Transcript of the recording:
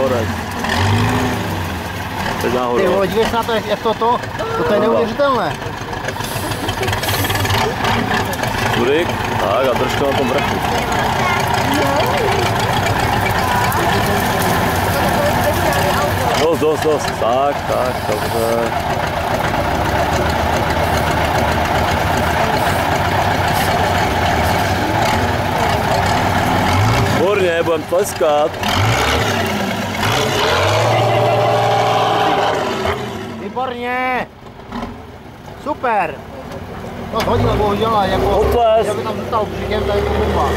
vzorek. Teď nahoru. Ty vole, dívej se na to, jak to je neuvěřitelné. Turik, tak a trošku na tom vrchu. Dost, tak, dobře. Výborně, budem tleskat. Výborně! Super! To hodně udělá, jako... Potles! Já by tam zůstal křikem, tady to bomba.